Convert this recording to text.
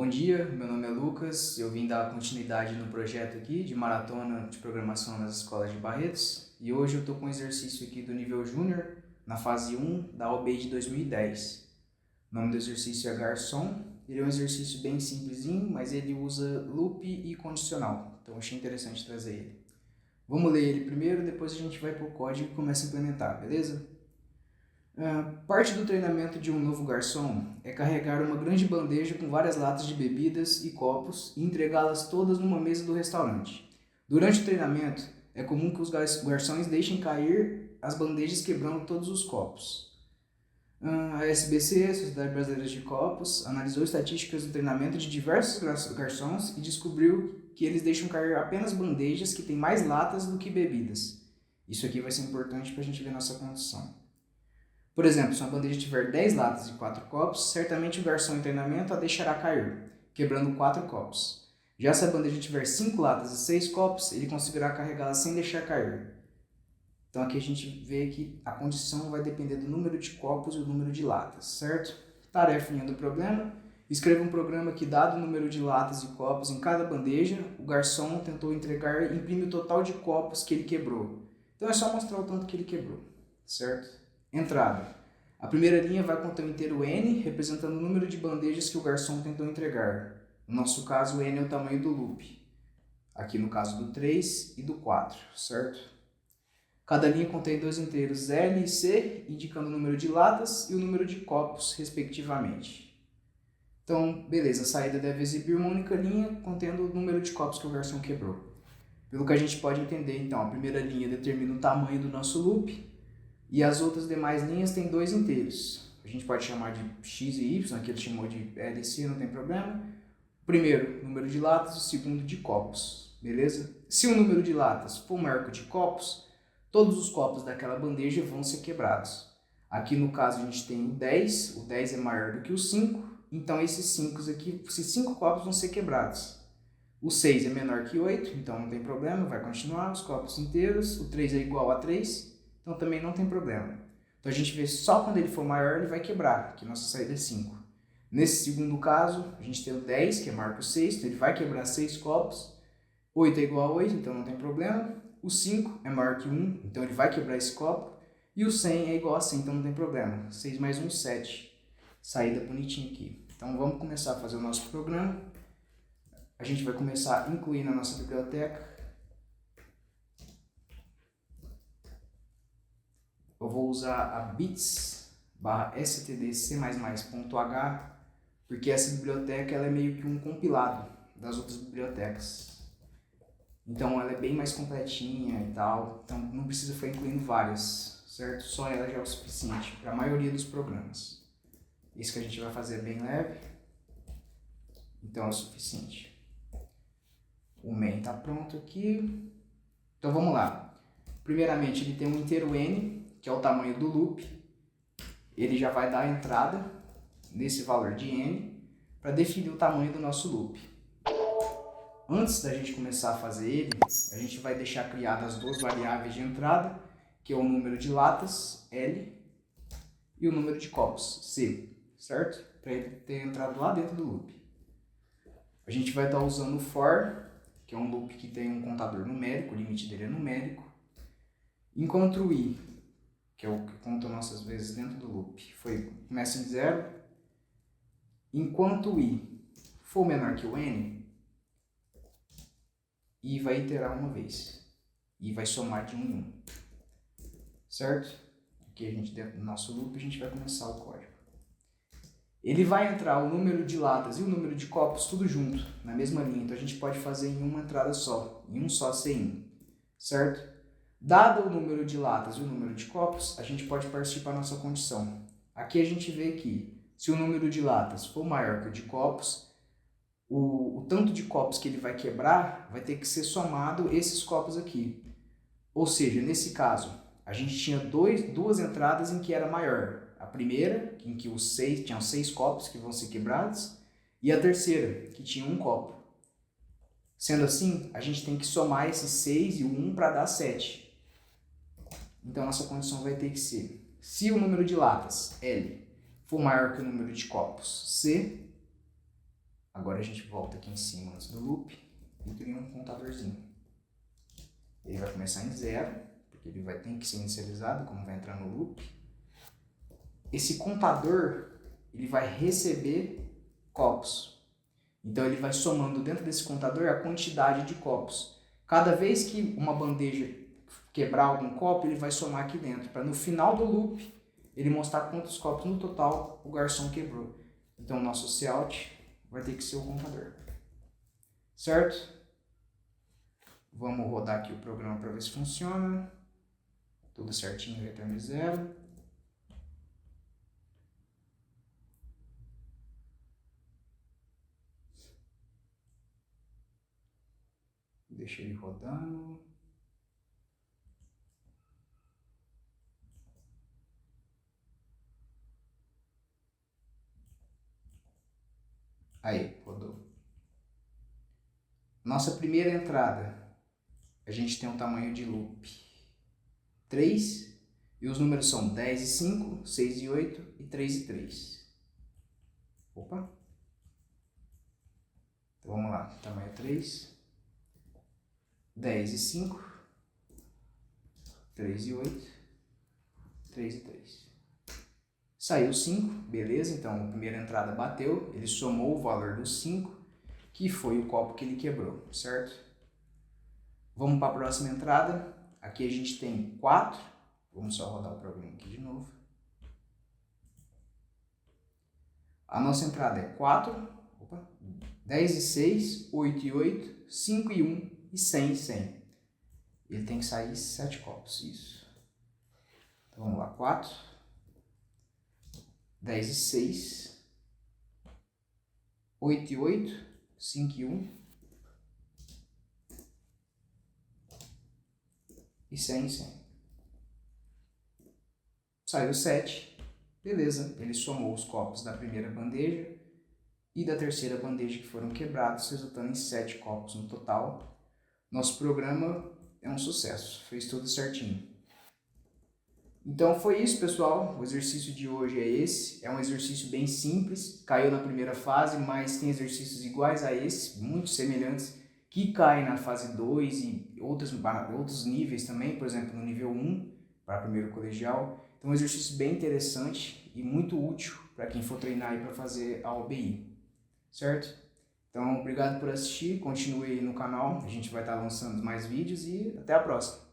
Bom dia, meu nome é Lucas, eu vim dar continuidade no projeto aqui de maratona de programação nas escolas de Barretos e hoje eu estou com um exercício aqui do nível júnior na fase 1 da OAB de 2010. O nome do exercício é Garçom, ele é um exercício bem simplesinho, mas ele usa loop e condicional, então achei interessante trazer ele. Vamos ler ele primeiro, depois a gente vai para o código e começa a implementar, beleza? Parte do treinamento de um novo garçom é carregar uma grande bandeja com várias latas de bebidas e copos e entregá-las todas numa mesa do restaurante. Durante o treinamento, é comum que os garçons deixem cair as bandejas quebrando todos os copos. A SBC, a Sociedade Brasileira de Copos, analisou estatísticas do treinamento de diversos garçons e descobriu que eles deixam cair apenas bandejas que têm mais latas do que bebidas. Isso aqui vai ser importante para a gente ver nossa condição. Por exemplo, se uma bandeja tiver 10 latas e 4 copos, certamente o garçom em treinamento a deixará cair, quebrando 4 copos. Já se a bandeja tiver 5 latas e 6 copos, ele conseguirá carregá-la sem deixar cair. Então aqui a gente vê que a condição vai depender do número de copos e do número de latas, certo? Tarefinha do problema. Escreva um programa que, dado o número de latas e copos em cada bandeja, o garçom tentou entregar e imprime o total de copos que ele quebrou. Então é só mostrar o tanto que ele quebrou, certo? Entrada. A primeira linha vai conter o inteiro N, representando o número de bandejas que o garçom tentou entregar. No nosso caso, o N é o tamanho do loop. Aqui no caso do 3 e do 4, certo? Cada linha contém dois inteiros L e C, indicando o número de latas e o número de copos, respectivamente. Então, beleza, a saída deve exibir uma única linha contendo o número de copos que o garçom quebrou. Pelo que a gente pode entender, então, a primeira linha determina o tamanho do nosso loop, e as outras demais linhas têm dois inteiros. A gente pode chamar de x e y, aqui ele chamou de L e C, não tem problema. O primeiro, número de latas, o segundo de copos, beleza? Se o número de latas for maior que o de copos, todos os copos daquela bandeja vão ser quebrados. Aqui no caso a gente tem o 10 é maior do que o 5, então esses 5 copos vão ser quebrados. O 6 é menor que 8, então não tem problema, vai continuar, os copos inteiros. O 3 é igual a 3, então também não tem problema. Então a gente vê só quando ele for maior ele vai quebrar, que nossa saída é 5. Nesse segundo caso, a gente tem o 10, que é maior que o 6, então ele vai quebrar 6 copos. 8 é igual a 8, então não tem problema. O 5 é maior que 1, então ele vai quebrar esse copo. E o 100 é igual a 100, então não tem problema. 6 mais 1, 7. Saída bonitinha aqui. Então vamos começar a fazer o nosso programa. A gente vai começar a incluir na nossa biblioteca. Eu vou usar a bits/stdc++.h, porque essa biblioteca ela é meio que um compilado das outras bibliotecas. Então ela é bem mais completinha e tal, então não precisa ficar incluindo várias, certo? Só ela já é o suficiente para a maioria dos programas. Isso que a gente vai fazer é bem leve, então é o suficiente. O main está pronto aqui. Então vamos lá. Primeiramente ele tem um inteiro N, que é o tamanho do loop. Ele já vai dar a entrada nesse valor de N para definir o tamanho do nosso loop. Antes da gente começar a fazer ele, a gente vai deixar criadas as duas variáveis de entrada, que é o número de latas, L, e o número de copos, C, certo? Para ele ter entrado lá dentro do loop. A gente vai estar usando o for, que é um loop que tem um contador numérico, o limite dele é numérico, enquanto o i, que é o que conta nossas vezes dentro do loop, começa em 0, enquanto o i for menor que o n, i vai iterar uma vez, i vai somar de 1 em 1, certo? Aqui a gente, dentro do nosso loop, a gente vai começar o código. Ele vai entrar o número de latas e o número de copos tudo junto, na mesma linha, então a gente pode fazer em uma entrada só, em um só CIN, certo? Dado o número de latas e o número de copos, a gente pode partir para a nossa condição. Aqui a gente vê que, se o número de latas for maior que o de copos, o tanto de copos que ele vai quebrar vai ter que ser somado esses copos aqui. Ou seja, nesse caso, a gente tinha duas entradas em que era maior. A primeira, em que tinham 6 copos que vão ser quebrados, e a terceira, que tinha 1 copo. Sendo assim, a gente tem que somar esses 6 e o 1 para dar 7. Então, nossa condição vai ter que ser, se o número de latas, L, for maior que o número de copos, C, Agora a gente volta aqui em cima antes do loop e cria um contadorzinho. Ele vai começar em 0, porque ele vai ter que ser inicializado, como vai entrar no loop. Esse contador, ele vai receber copos. Então ele vai somando dentro desse contador a quantidade de copos. Cada vez que uma bandeja quebrar algum copo, ele vai somar aqui dentro, para no final do loop ele mostrar quantos copos no total o garçom quebrou. Então o nosso cout vai ter que ser o contador. Certo? Vamos rodar aqui o programa para ver se funciona. Tudo certinho, retorno 0. Deixa ele rodando. Aí, rodou. Nossa primeira entrada, a gente tem um tamanho de loop 3, e os números são 10 e 5, 6 e 8 e 3 e 3. Opa! Então vamos lá, tamanho 3, 10 e 5, 3 e 8, 3 e 3. Saiu 5, beleza, então a primeira entrada bateu, ele somou o valor dos 5, que foi o copo que ele quebrou, certo? Vamos para a próxima entrada, aqui a gente tem 4, vamos só rodar o programa aqui de novo. A nossa entrada é 4, 10 e 6, 8 e 8, 5 e 1 e 100 e 100. Ele tem que sair 7 copos, isso. Então vamos lá, 4, 10 e 6, 8 e 8, 5 e 1 e 100 e 100. Saiu 7, beleza, ele somou os copos da primeira bandeja e da terceira bandeja que foram quebrados, resultando em 7 copos no total. Nosso programa é um sucesso, fez tudo certinho. Então foi isso, pessoal, o exercício de hoje é esse, é um exercício bem simples, caiu na primeira fase, mas tem exercícios iguais a esse, muito semelhantes, que caem na fase 2 e outros níveis também, por exemplo, no nível 1, para primeiro colegial. Então é um exercício bem interessante e muito útil para quem for treinar para fazer a OBI, certo? Então, obrigado por assistir, continue aí no canal, a gente vai estar lançando mais vídeos e até a próxima!